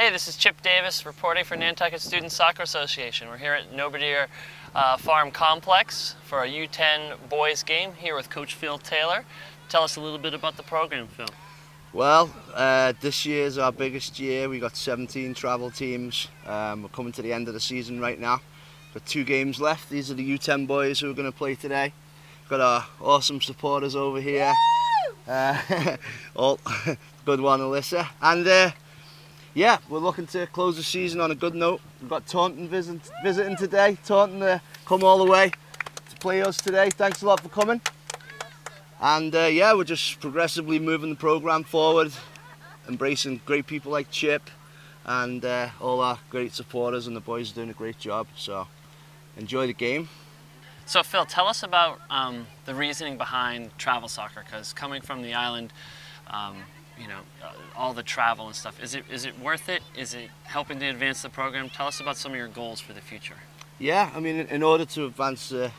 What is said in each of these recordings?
Hey, this is Chip Davis reporting for Nantucket Student Soccer Association. We're here at Nobodere Farm Complex for a U10 Boys game here with Coach Phil Taylor. Tell us a little bit about the program, Phil. Well, this year's our biggest year. We got 17 travel teams. We're coming to the end of the season right now. Got 2 games left. These are the U10 boys who are going to play today. Got our awesome supporters over here. Good one, Alyssa. And yeah, we're looking to close the season on a good note. We've got Taunton visiting today. Taunton come all the way to play us today. Thanks a lot for coming. And yeah, we're just progressively moving the program forward, embracing great people like Chip and all our great supporters, and the boys are doing a great job. So enjoy the game. So Phil, tell us about the reasoning behind travel soccer, because coming from the island, you know, all the travel and stuff, is it worth it? Is it helping to advance the program? Tell us about some of your goals for the future. Yeah, I mean, in order to advance the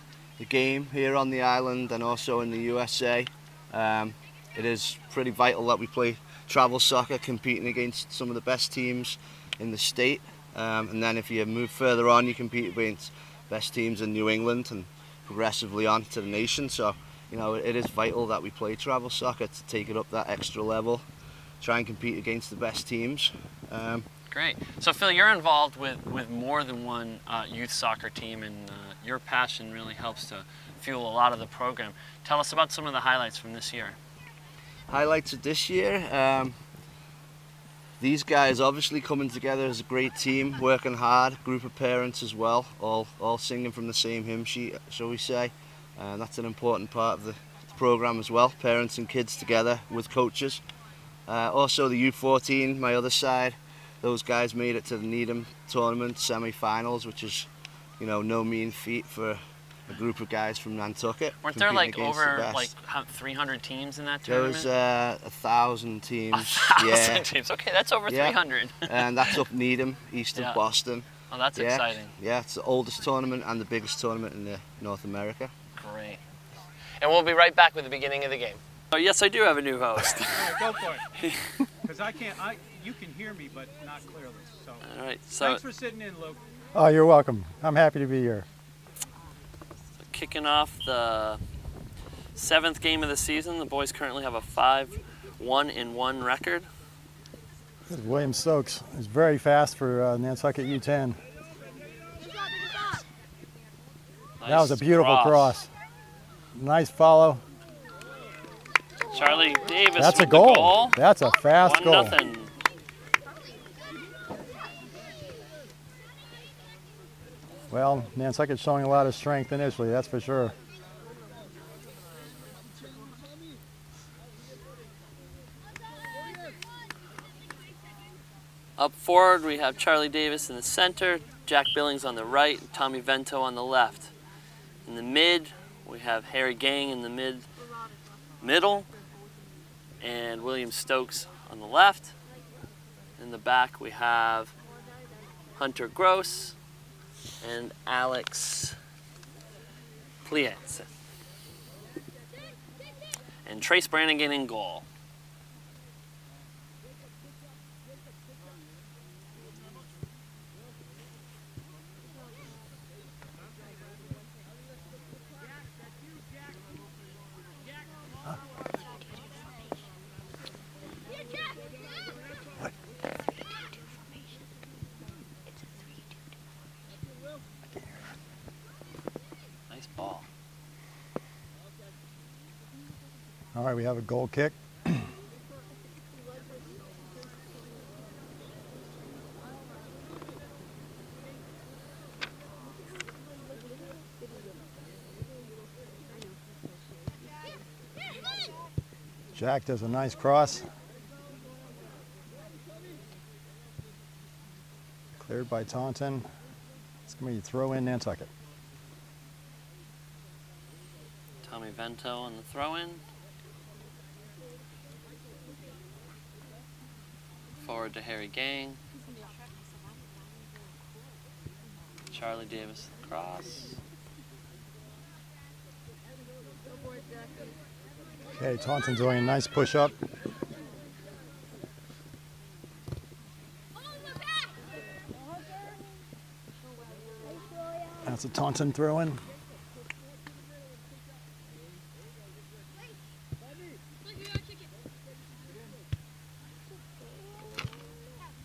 game here on the island and also in the USA, it is pretty vital that we play travel soccer, competing against some of the best teams in the state. And then if you move further on, you compete against best teams in New England and progressively on to the nation. So, you know, it is vital that we play travel soccer to take it up that extra level, try and compete against the best teams. Great. So Phil, you're involved with more than one youth soccer team, and your passion really helps to fuel a lot of the program. Tell us about some of the highlights from this year. Highlights of this year? These guys obviously coming together as a great team, working hard, group of parents as well, all singing from the same hymn sheet, shall we say. That's an important part of the program as well, parents and kids together with coaches. Also the U14, my other side, those guys made it to the Needham tournament semi-finals, which is, you know, no mean feat for a group of guys from Nantucket. Weren't there like over like 300 teams in that tournament? There was 1,000 teams. 1,000 teams. Okay, that's over 300. And that's up Needham, east of Boston. Oh, that's exciting. Yeah, it's the oldest tournament and the biggest tournament in North America. Great. And we'll be right back with the beginning of the game. Oh, yes, I do have a new host. All right, go for it. Because you can hear me, but not clearly. So. All right. So thanks for sitting in, Luke. Oh, you're welcome. I'm happy to be here. So kicking off the 7th game of the season, the boys currently have a 5-1-1 record. William Stokes is very fast for Nantucket U10. Nice. That was a beautiful cross. Nice follow. Charlie Davis. That's with a goal. The goal. That's a fast goal. 1-0. Well, Nantucket's showing a lot of strength initially, that's for sure. Up forward, we have Charlie Davis in the center, Jack Billings on the right, and Tommy Vento on the left. In the mid, we have Harry Gang in the middle, and William Stokes on the left. In the back, we have Hunter Gross and Alex Plietz. And Trace Brannigan in goal. Ball. All right, we have a goal kick. Jack does a nice cross. Cleared by Taunton. It's going to be a throw in Nantucket. Tommy Vento on the throw-in. Forward to Harry Gang. Charlie Davis the cross. Okay, Taunton doing a nice push-up. That's a Taunton throw-in.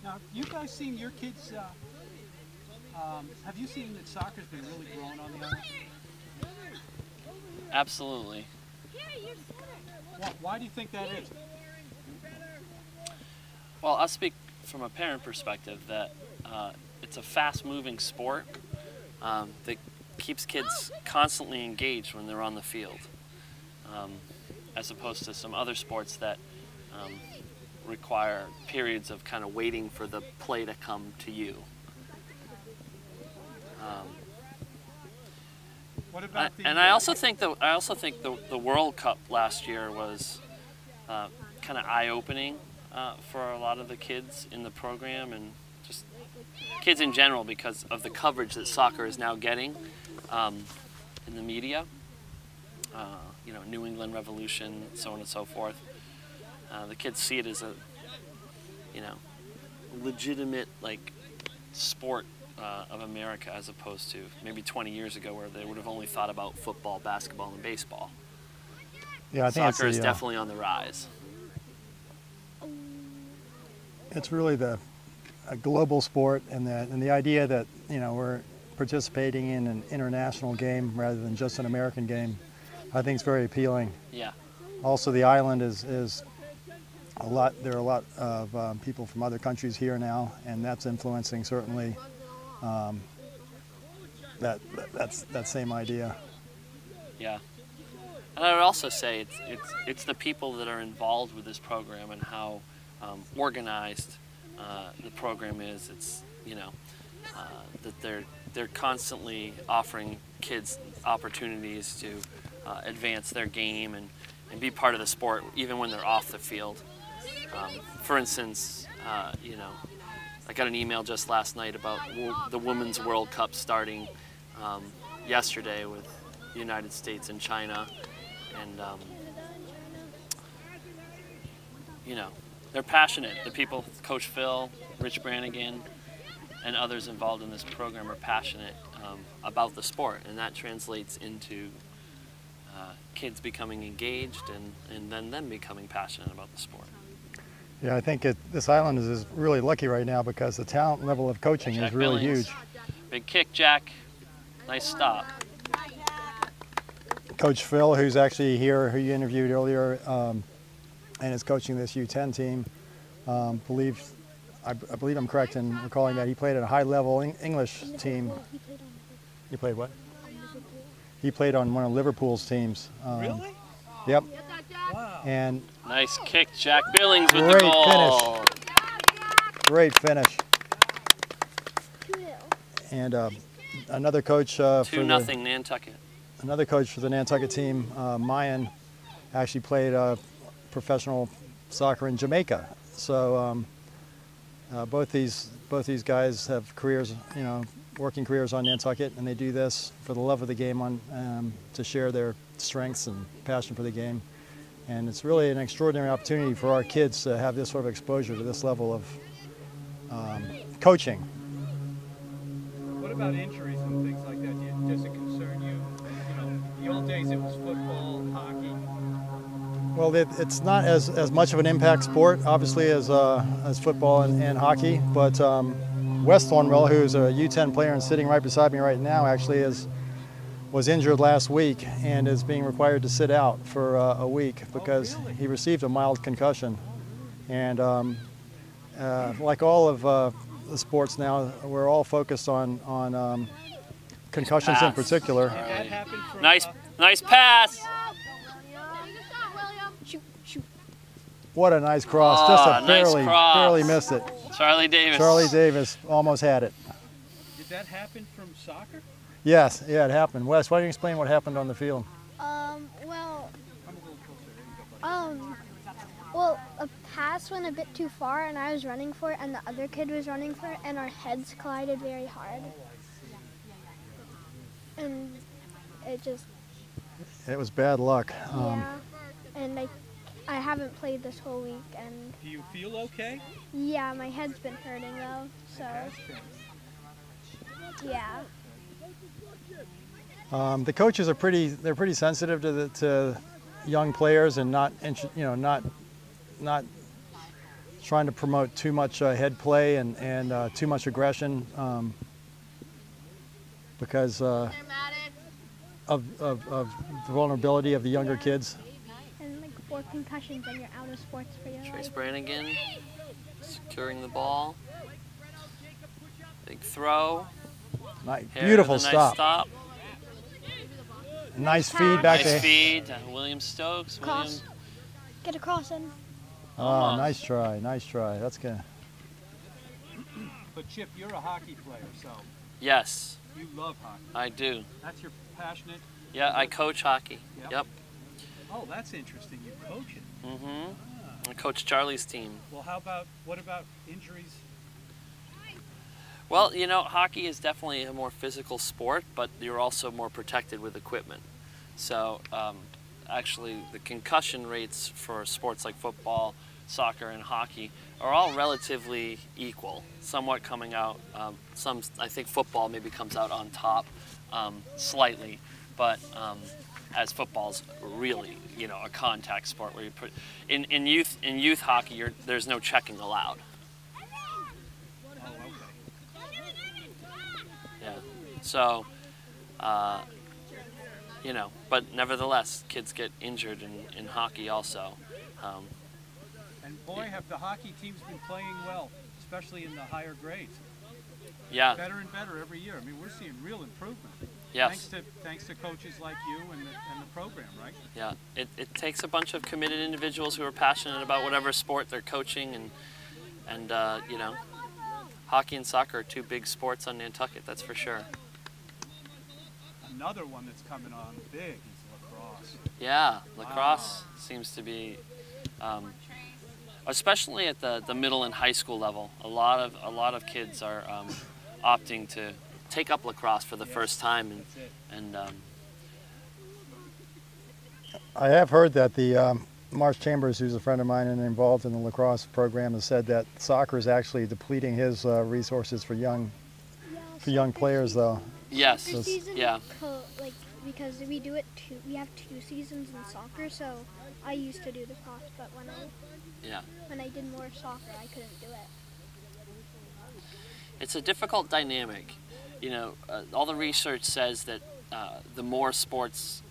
Now, you guys seen your kids? Have you seen that soccer's been really growing on the island? Absolutely. Why do you think that is? Well, I'll speak from a parent perspective that it's a fast-moving sport that keeps kids constantly engaged when they're on the field, as opposed to some other sports that require periods of kind of waiting for the play to come to you. What about I also think the World Cup last year was kind of eye-opening for a lot of the kids in the program and just kids in general because of the coverage that soccer is now getting in the media. You know, New England Revolution, so on and so forth. The kids see it as a, you know, legitimate like sport of America as opposed to maybe 20 years ago where they would have only thought about football, basketball, and baseball. Yeah, I think soccer is definitely on the rise. It's really a global sport, and the idea that, you know, we're participating in an international game rather than just an American game, I think is very appealing. Yeah. Also, the island is a lot. There are a lot of people from other countries here now, and that's influencing certainly that same idea. Yeah. And I would also say it's the people that are involved with this program and how organized the program is. It's, you know, that they're constantly offering kids opportunities to advance their game and be part of the sport even when they're off the field. For instance, you know, I got an email just last night about the Women's World Cup starting yesterday with the United States and China, and you know, they're passionate. The people, Coach Phil, Rich Brannigan, and others involved in this program are passionate about the sport, and that translates into kids becoming engaged and then them becoming passionate about the sport. Yeah, I think this island is really lucky right now because the talent level of coaching Jack is really Billings. huge. Big kick, Jack. Nice stop. Coach Phil, who's actually here, who you interviewed earlier, and is coaching this U10 team, I believe I'm correct in recalling that he played at a high-level English team. He played what? He played on one of Liverpool's teams. Really? Yep. Wow. And Nice kick, Jack Billings with the goal. Great finish. And another coach for 2-0 Nantucket. Another coach for the Nantucket team, Mayan, actually played professional soccer in Jamaica. So both these guys have careers, you know, working careers on Nantucket, and they do this for the love of the game, to share their strengths and passion for the game. And it's really an extraordinary opportunity for our kids to have this sort of exposure to this level of coaching. What about injuries and things like that? Does it concern you? You know, in the old days it was football, hockey. Well, it's not as much of an impact sport, obviously, as football and hockey. But Wes Thornwell, who's a U10 player and sitting right beside me right now, actually was injured last week and is being required to sit out for a week because he received a mild concussion. And like all of the sports now, we're all focused on concussions in particular. Nice pass. What a nice cross! Just barely missed it. Charlie Davis. Charlie Davis almost had it. Did that happen from soccer? Yes, yeah, it happened. Wes, why don't you explain what happened on the field? Well, a pass went a bit too far, and I was running for it, and the other kid was running for it, and our heads collided very hard. And it was bad luck. Yeah, and I haven't played this whole week, and do you feel okay? Yeah, my head's been hurting though, so yeah. The coaches are they're pretty sensitive to young players and not trying to promote too much head play and too much aggression because of the vulnerability of the younger kids. And like 4 concussions and you're out of sports for your Trace life. Brannigan securing the ball. Big throw. Beautiful Nice stop. Nice feed back Nice to feed to William Stokes. Cross. Get a cross in. Oh, nice try. That's good. But Chip, you're a hockey player, so Yes, you love hockey. I do. That's your passionate. Yeah, I coach hockey. Yep. Oh, that's interesting. You coach it. Mm-hmm. I coach Charlie's team. Well, what about injuries? Well, you know, hockey is definitely a more physical sport, but you're also more protected with equipment. So, actually, the concussion rates for sports like football, soccer, and hockey are all relatively equal, somewhat coming out. I think football maybe comes out on top slightly, but as football's really, you know, a contact sport where you put in youth hockey, there's no checking allowed. Yeah. So, you know, but nevertheless, kids get injured in hockey also. And boy, have the hockey teams been playing well, especially in the higher grades. Yeah. Better and better every year. I mean, we're seeing real improvement. Yes. Thanks to coaches like you and the program, right? Yeah. It takes a bunch of committed individuals who are passionate about whatever sport they're coaching, and you know, hockey and soccer are 2 big sports on Nantucket, that's for sure. Another one that's coming on big is lacrosse. Yeah, lacrosse seems to be, especially at the middle and high school level, a lot of kids are opting to take up lacrosse for the first time, and I have heard that the Marsh Chambers, who's a friend of mine and involved in the lacrosse program, has said that soccer is actually depleting his resources for young players, though. yes, Season, yeah. like because we do it we have 2 seasons in soccer, so I used to do the cross, but when I did more soccer, I couldn't do it. It's a difficult dynamic. You know, all the research says that the more sports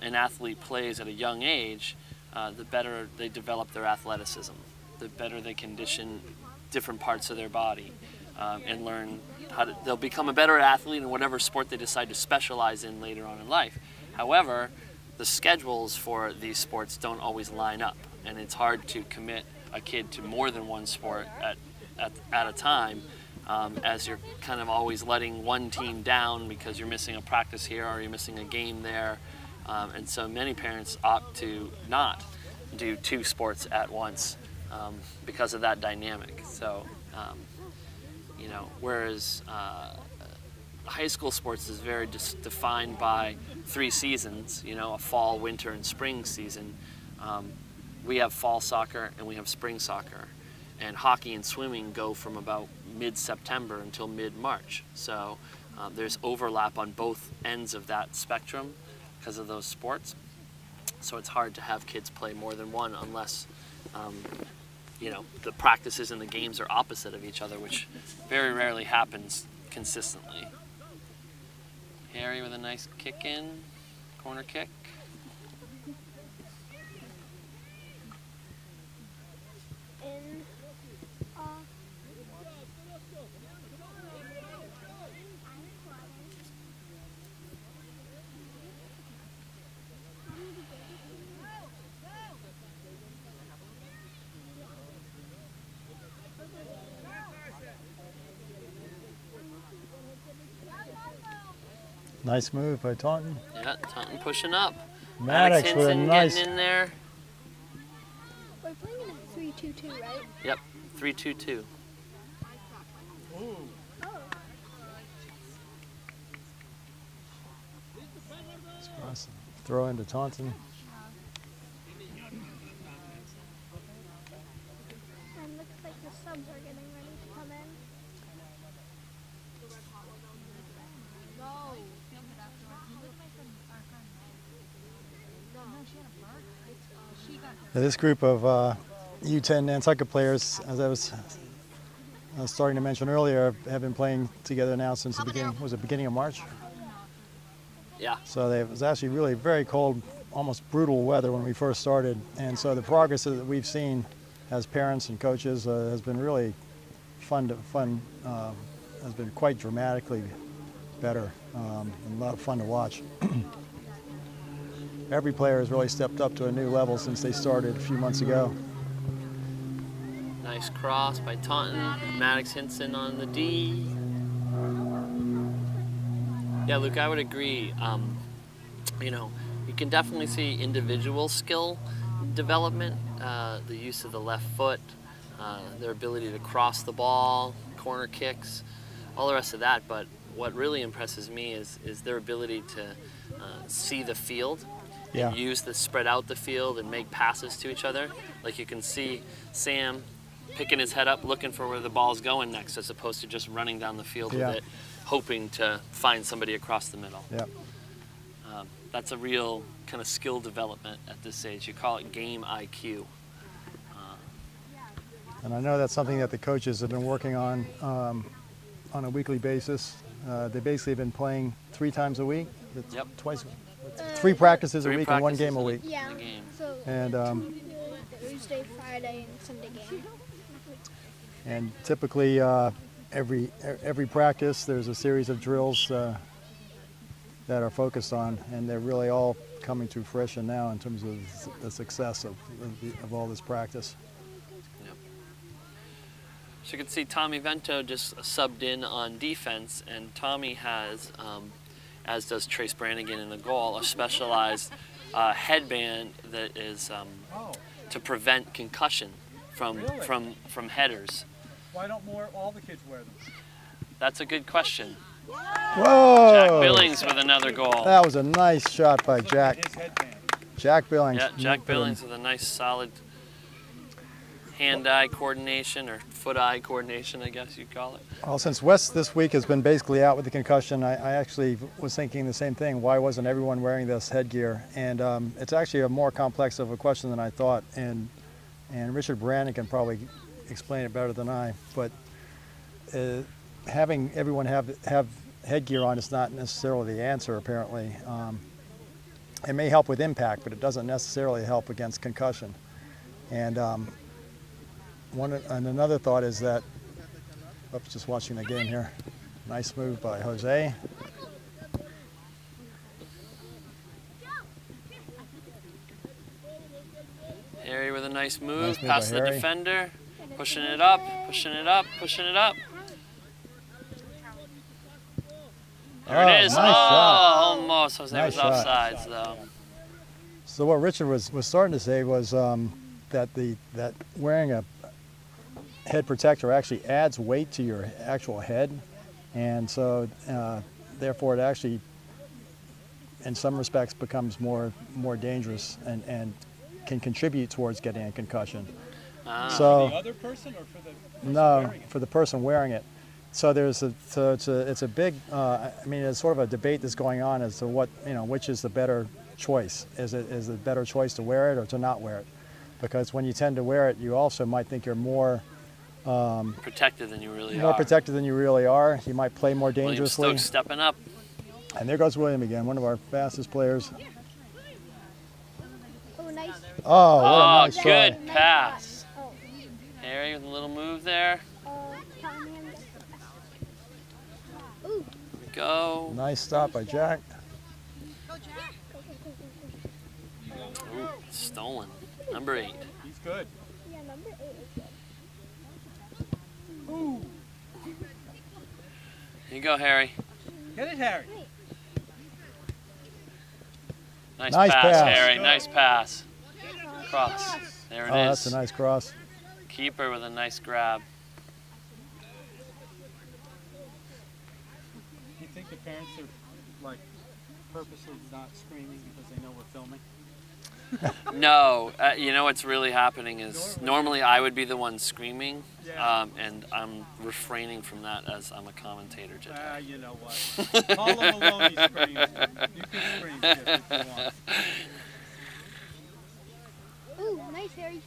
an athlete plays at a young age, the better they develop their athleticism, the better they condition different parts of their body, and learn they'll become a better athlete in whatever sport they decide to specialize in later on in life. However, the schedules for these sports don't always line up, and it's hard to commit a kid to more than one sport at a time, as you're kind of always letting one team down because you're missing a practice here or you're missing a game there. And so many parents opt to not do 2 sports at once because of that dynamic. So, you know, whereas high school sports is very defined by 3 seasons, you know, a fall, winter, and spring season. We have fall soccer and we have spring soccer. And hockey and swimming go from about mid-September until mid-March. So there's overlap on both ends of that spectrum because of those sports. So it's hard to have kids play more than one unless, you know, the practices and the games are opposite of each other, which very rarely happens consistently. Harry with a nice kick in, corner kick. Nice move by Taunton. Yeah, Taunton pushing up. Maddox with a nice. Getting in there. We're playing in a 3-2-2, right? Yep, 3-2-2. Throw into Taunton. And looks like the subs are getting ready to come in. This group of U10 Nantucket players, as I was starting to mention earlier, have been playing together now since the beginning. Was it beginning of March? Yeah. So it was actually really very cold, almost brutal weather when we first started, and so the progress that we've seen as parents and coaches has been really fun. Has been quite dramatically better and a lot of fun to watch. Every player has really stepped up to a new level since they started a few months ago. Nice cross by Taunton. Maddox Hinson on the D. Yeah, Luke, I would agree. You know, you can definitely see individual skill development, the use of the left foot, their ability to cross the ball, corner kicks, all the rest of that. But what really impresses me is their ability to see the field. Yeah. And use spread out the field and make passes to each other. Like you can see Sam picking his head up, looking for where the ball's going next, as opposed to just running down the field with it, hoping to find somebody across the middle. Yeah. That's a real kind of skill development at this age. You call it game IQ. And I know that's something that the coaches have been working on a weekly basis. They basically have been playing 3 times a week. Yep. Twice. 3 practices a week and 1 practices game a week. Yeah. So And Thursday, Friday, and Sunday game. and typically every practice there's a series of drills that are focused on, and they're really all coming to fruition now in terms of the success of all this practice. Yep. So you can see Tommy Vento just subbed in on defense, and Tommy has, as does Trace Brannigan in the goal, a specialized headband that is to prevent concussion from headers. Why don't all the kids wear them? That's a good question. Whoa! Jack Billings with another goal. That was a nice shot by Look Jack. at his headband. Jack Billings. Yeah, Jack Billings with a nice solid hand-eye coordination, or foot-eye coordination, I guess you'd call it. Well, since Wes this week has been basically out with the concussion, I actually was thinking the same thing. Why wasn't everyone wearing this headgear? And it's actually a more complex of a question than I thought. And Richard Brannigan can probably explain it better than I. But having everyone have headgear on is not necessarily the answer, apparently. It may help with impact, but it doesn't necessarily help against concussion. And another thought is that, oops, just watching the game here. Nice move by Jose. Harry with a nice move, Nice move past by the Harry. defender, pushing it up, pushing it up, pushing it up. There it is. Nice shot. Almost. Jose Nice was shot. offsides, though. So what Richard was starting to say was that wearing a head protector actually adds weight to your actual head, and so therefore it actually, in some respects, becomes more dangerous and can contribute towards getting a concussion. So For the other person or for the person no, wearing it? for the person wearing it. So it's a big. I mean, it's sort of a debate that's going on as to which is the better choice. Is it a better choice to wear it or to not wear it? Because when you tend to wear it, you also might think you're more Protected than you really more are. protected than you really are. You might play more William dangerously. Stokes stepping up. And there goes William again, one of our fastest players. Oh, nice. Oh, what a Oh, nice good try. pass. Oh, Harry with a little move there. Tommy. Ooh. Here we go. Nice stop by Jack. Ooh, stolen. Number 8. He's good. Yeah, number 8 is good. Ooh. Here you go, Harry. Get it, Harry. Nice Nice pass, pass. Harry. Nice pass. Cross. There it Oh, is. that's a nice cross. Keeper with a nice grab. You think the parents are like purposely not screaming because they know we're filming? No, you know what's really happening is normally I would be the one screaming, and I'm refraining from that as I'm a commentator today. You know what? Paula Maloney screams. You can scream if you want. Nice, Harry.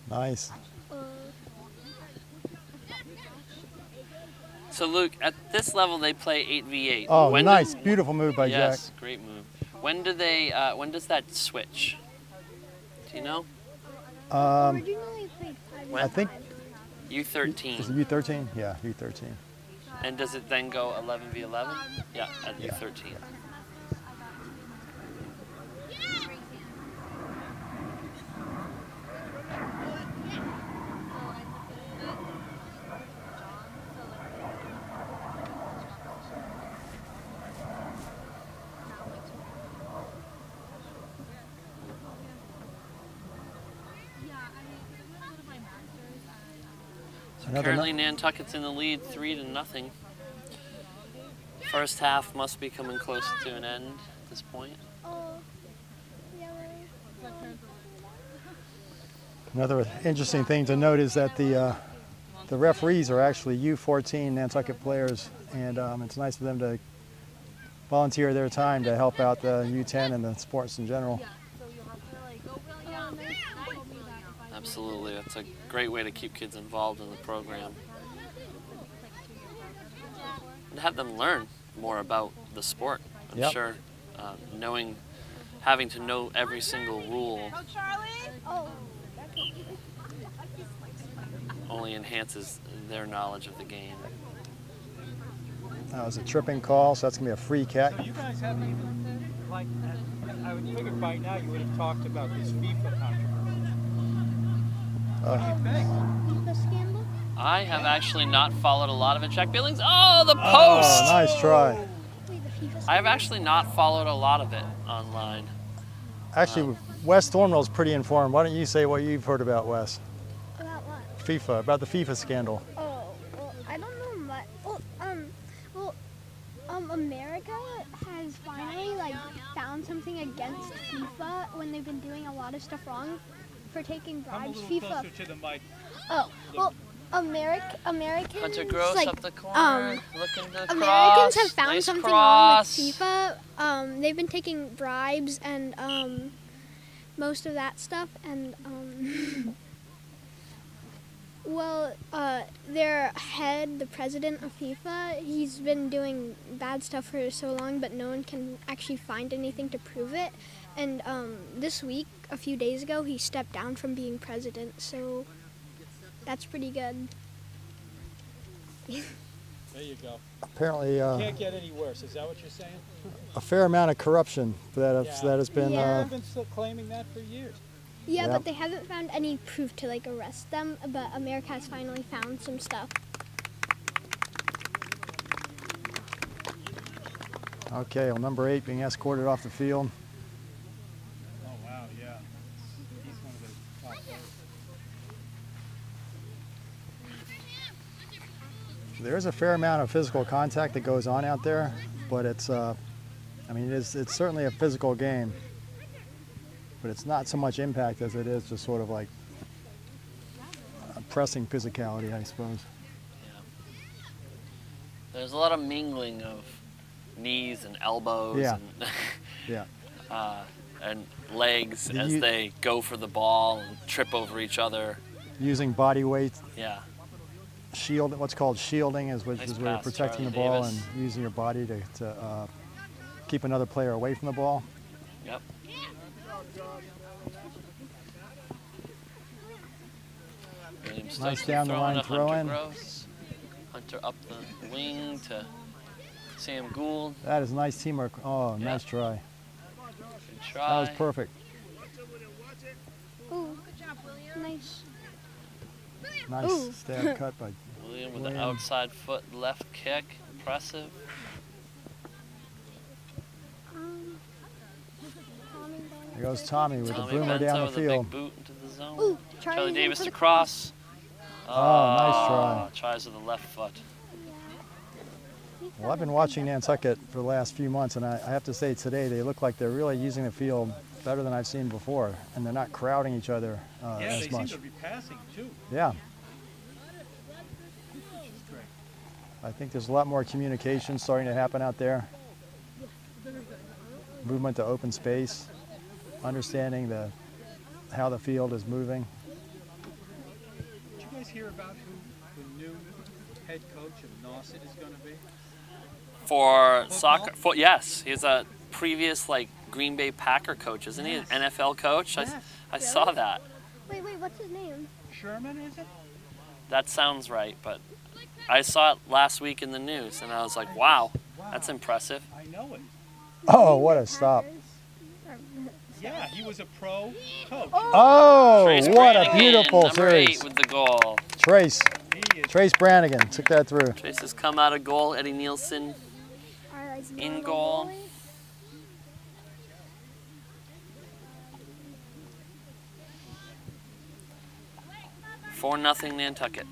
Nice. So Luke, at this level they play 8v8. Oh, nice. Beautiful move by Jack. Yes, great move. When do they? When does that switch? Do you know? Originally played 5 When? I think U13. is it U13? Yeah, U13. And does it then go 11v11? Yeah, at U13. Currently Nantucket's in the lead 3-0. First half must be coming close to an end at this point. Another interesting thing to note is that the referees are actually U14 Nantucket players, and it's nice for them to volunteer their time to help out the U10 and the sports in general. Absolutely, that's a great way to keep kids involved in the program. And have them learn more about the sport. I'm sure having to know every single rule only enhances their knowledge of the game. That was a tripping call, so that's going to be a free kick. So you guys haven't even, like, I would figure by now you would have talked about this FIFA controversy. What do you think? FIFA scandal? I have actually not followed a lot of it. Jack Billings, oh, the post! Oh, nice try. Wait, the FIFA I have scandal? actually not followed a lot of it online. Actually, Wes Thornwell's pretty informed. Why don't you say what you've heard about Wes? About what? FIFA, about the FIFA scandal. Oh, well, I don't know much. America has finally found something against FIFA when they've been doing a lot of stuff wrong for taking Come a bribes. little FIFA. closer to the mic. Oh, well, Americans. Hunter Gross up the corner, looking to the Americans cross. have found Nice something cross. wrong with FIFA. They've been taking bribes and most of that stuff, and well, their head, the president of FIFA, he's been doing bad stuff for so long, but no one can actually find anything to prove it. And this week, a few days ago, he stepped down from being president, so that's pretty good. There you go. Apparently, Can't get any worse. Is that what you're saying? a fair amount of corruption that has been. Yeah. I've been still claiming that for years. Yeah, Yep. but they haven't found any proof to arrest them, but America has finally found some stuff. Okay, well, number 8 being escorted off the field. Oh, wow, yeah. He's one of the top players. There is a fair amount of physical contact that goes on out there, but it's, I mean, it's certainly a physical game, but it's not so much impact as it is just sort of like pressing physicality, I suppose. Yeah. There's a lot of mingling of knees and elbows and, Yeah. and legs as they go for the ball and trip over each other. Using body weight, Yeah. what's called shielding is where Nice you're pass, protecting the Charlie ball Davis. and using your body to keep another player away from the ball. Yep. William Nice Stokes down the line to throw Hunter in. Gross. Hunter up the wing to Sam Gould. That is nice teamwork. Oh, Yeah. nice try. Good try. That was perfect. Ooh, nice. Nice Ooh. stab cut by William with William. the outside foot left kick. Impressive. There goes Tommy with Tommy the boomer Bento down the with a field. big boot into the zone. Ooh, Charlie in Davis for to the cross. Oh, nice try. Tries with the left foot. Well, I've been watching Nantucket for the last few months, and I have to say today they look like they're really using the field better than I've seen before, and they're not crowding each other Yeah, as they much. seem to be passing, too. Yeah, Which is great. I think there's a lot more communication starting to happen out there. movement to open space, understanding how the field is moving. Did you guys hear about who the new head coach of Nauset is going to be? For Football? soccer, yes, he's a previous like Green Bay Packer coach, isn't he? Yes. An NFL coach. Yes. I saw that. Wait, what's his name? Sherman, is it? That sounds right, but I saw it last week in the news, and I was like, wow, that's impressive. I know it. Oh, what a stop. Yeah, he was a pro coach. Oh, Trace what a Brannigan, beautiful number series. 8 with the goal. Trace He is Brannigan took that through. Trace has come out of goal. Eddie Nielsen in goal. For 4-0 Nantucket.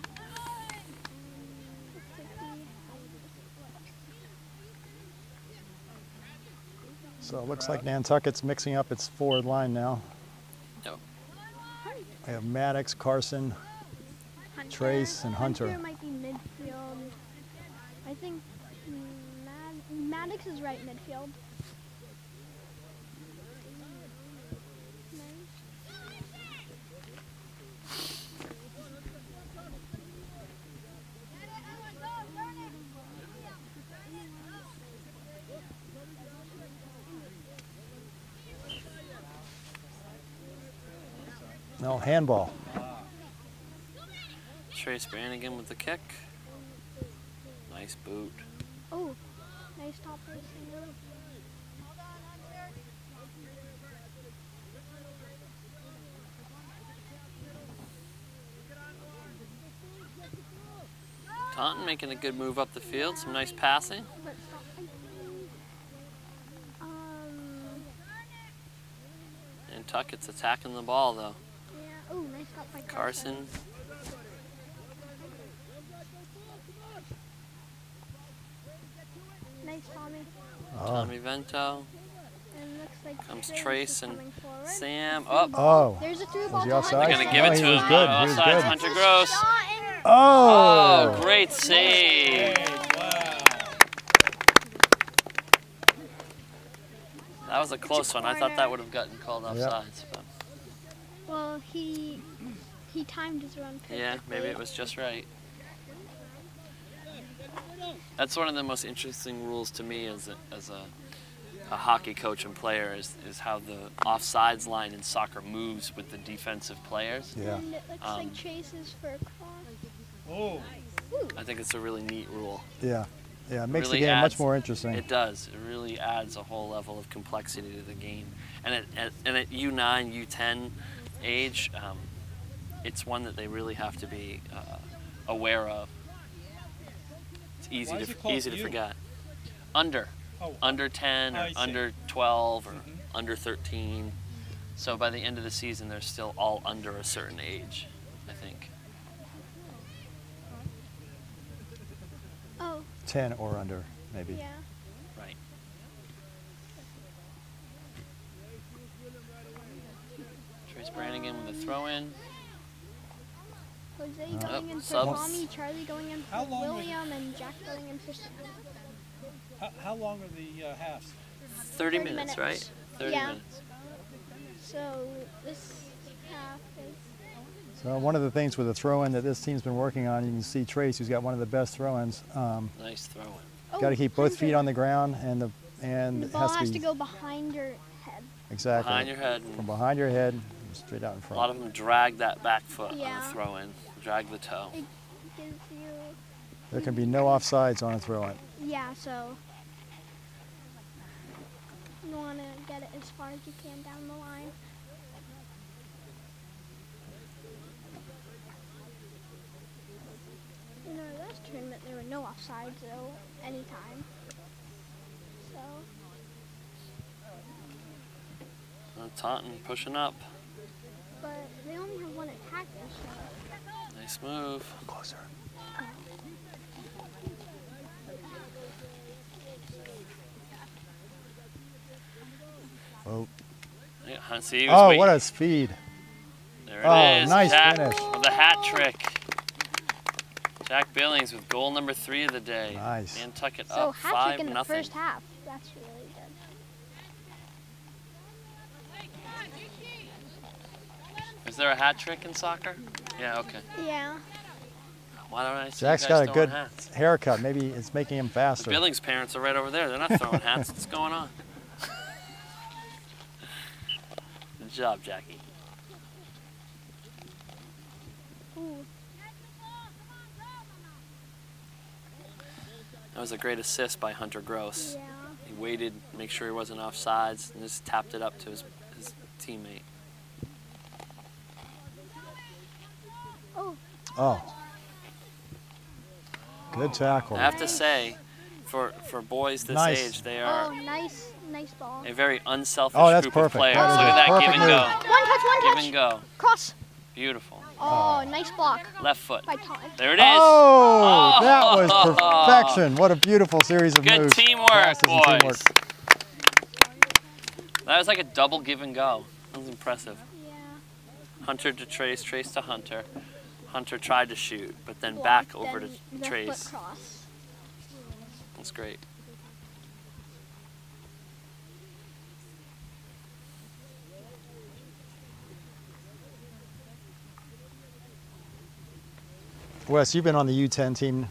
So it looks like Nantucket's mixing up its forward line now. Yep. We have Maddox, Carson, Trace, and Hunter. Hunter might be midfield. I think Maddox is right midfield. No, handball. Trace Brannigan with the kick. Nice boot. Oh, nice top racing. Taunton making a good move up the field. Some nice passing. Nantucket's attacking the ball though. Yeah. Oh, nice stop by Carson. Nice Tommy. Oh. Tommy Vento. And looks like Comes Trace Trace is and coming forward. Sam. Up. Oh. There's a through Was ball. he to offside? Hunter. They're going to give No, it he to was him. good. He was Offsides, good. Hunter Gross. Oh. Oh, great save. wow. That was a close one. I thought that would have gotten called offsides. But Well, he timed his run perfectly. yeah, maybe it was just right. That's one of the most interesting rules to me as a hockey coach and player is how the offsides line in soccer moves with the defensive players. Yeah. And it looks like Chase is for a cross. Oh, I think it's a really neat rule. Yeah. Yeah, it makes Really the game much adds- more interesting. It does. It really adds a whole level of complexity to the game. And at U9, U10 age, it's one that they really have to be aware of. It's Why is it called easy to U? forget. Under. oh, Under 10 or I see. under 12 or under 13. So by the end of the season, they're still all under a certain age, I think. Oh, 10 or under, maybe. yeah. Right. Trace Brannigan with a throw in. Jose going in for subs. Tommy, Charlie going in How for long was- William, and Jack going in for Sam. how long are the halves? 30 minutes, right? 30 Yeah. minutes. So this half is. So one of the things with the throw-in that this team's been working on, you can see Trace, who's got one of the best throw-ins. Nice throw in. Oh, Got to keep both feet Hunter. on the ground, and The it ball has to be go behind your head. exactly Behind your head. from And behind your head, straight out in a front. lot of them drag that back foot on Yeah. the throw in. Drag the toe. It gives you. There can be no offsides on a throw-in. Yeah, so you want to get it as far as you can down the line. In our last tournament, there were no offsides though, anytime. So Taunton pushing up. but they only have one attack this year. Nice move. Closer. Oh. Oh, Yeah, see, he was oh waiting. what a speed. There it Oh, is. nice Jack finish. with a hat trick. Jack Billings with goal number 3 of the day. Nice. Nantucket So up hat trick 5-0. in the first half. That's really good. Is there a hat trick in soccer? Yeah, okay. Yeah. Why don't I see Jack's you got guys a throwing good hats? haircut. Maybe it's making him The faster. Billings parents are right over there. They're not throwing hats. What's going on? Good job, Jackie. Ooh. That was a great assist by Hunter Gross. Yeah. He waited, make sure he wasn't off sides, and just tapped it up to his teammate. Oh. Oh. Good tackle. I have to say, for boys this Nice. age, they Oh, are nice ball. a very unselfish Oh, that's group perfect. of players. That is Look a at that, perfect give and move. go. One touch. Give and go. Cross. Beautiful. Oh, nice block Left foot. by Todd. There it is. Oh, that was Oh. perfection. What a beautiful series of Good moves. teamwork, Passes and boys. teamwork. That was like a double give and go. That was impressive. Yeah. Hunter to Trace, Trace to Hunter. Hunter tried to shoot, but then back Block, over then to the Trace. foot cross. That's great. Wes, you've been on the U10 team.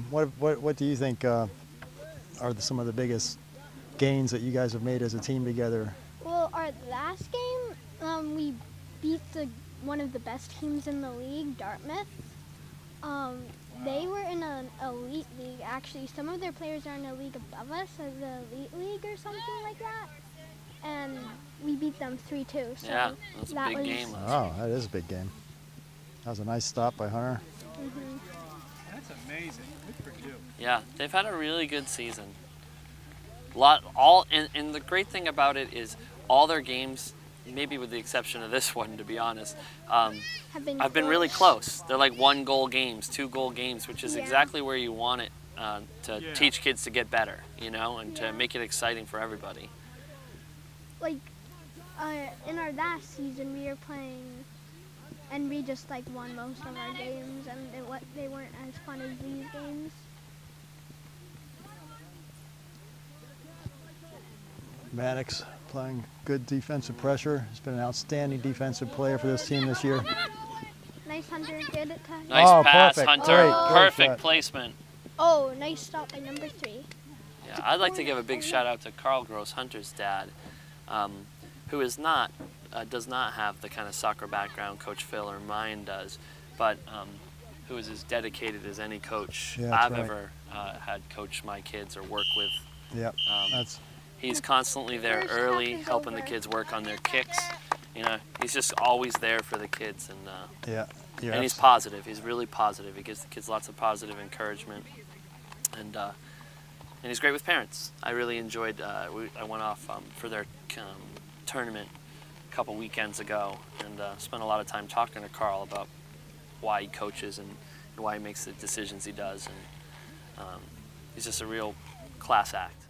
What do you think are some of the biggest gains that you guys have made as a team together? Well, our last game, we beat one of the best teams in the league, Dartmouth. They were in an elite league, actually. Some of their players are in a league above us, the elite league or something like that. And we beat them 3-2. So Yeah, that's a that big was, game. Oh, that is a big game. That was a nice stop by Hunter. Mhm. That's amazing. Good for you. Yeah, they've had a really good season. And the great thing about it is all their games, maybe with the exception of this one, to be honest, have been really close. They're like 1-goal games, 2-goal games, which is Yeah. exactly where you want it to Yeah. teach kids to get better, you know, and Yeah. to make it exciting for everybody. Like, in our last season, we were playing, and we just like won most of our games, and they weren't as fun as these games. Maddox playing good defensive pressure. He's been an outstanding defensive player for this team this year. Nice Hunter, good at touch. Nice Oh, pass, perfect. Hunter. Great, great Perfect shot. placement. Oh, nice stop by number 3. Yeah, I'd like to give a big shout out to Carl Gross, Hunter's dad, who does not have the kind of soccer background Coach Phil or mine does, but who is as dedicated as any coach Yeah, that's I've right. ever had coach my kids or work with. Yep, that's He's constantly there First half early, is helping the over. kids work on their kicks. You know, he's just always there for the kids, and yeah. and he's positive. He's really positive. He gives the kids lots of positive encouragement, and he's great with parents. I really enjoyed. I went off for their tournament a couple weekends ago, and spent a lot of time talking to Carl about why he coaches and why he makes the decisions he does, and he's just a real class act.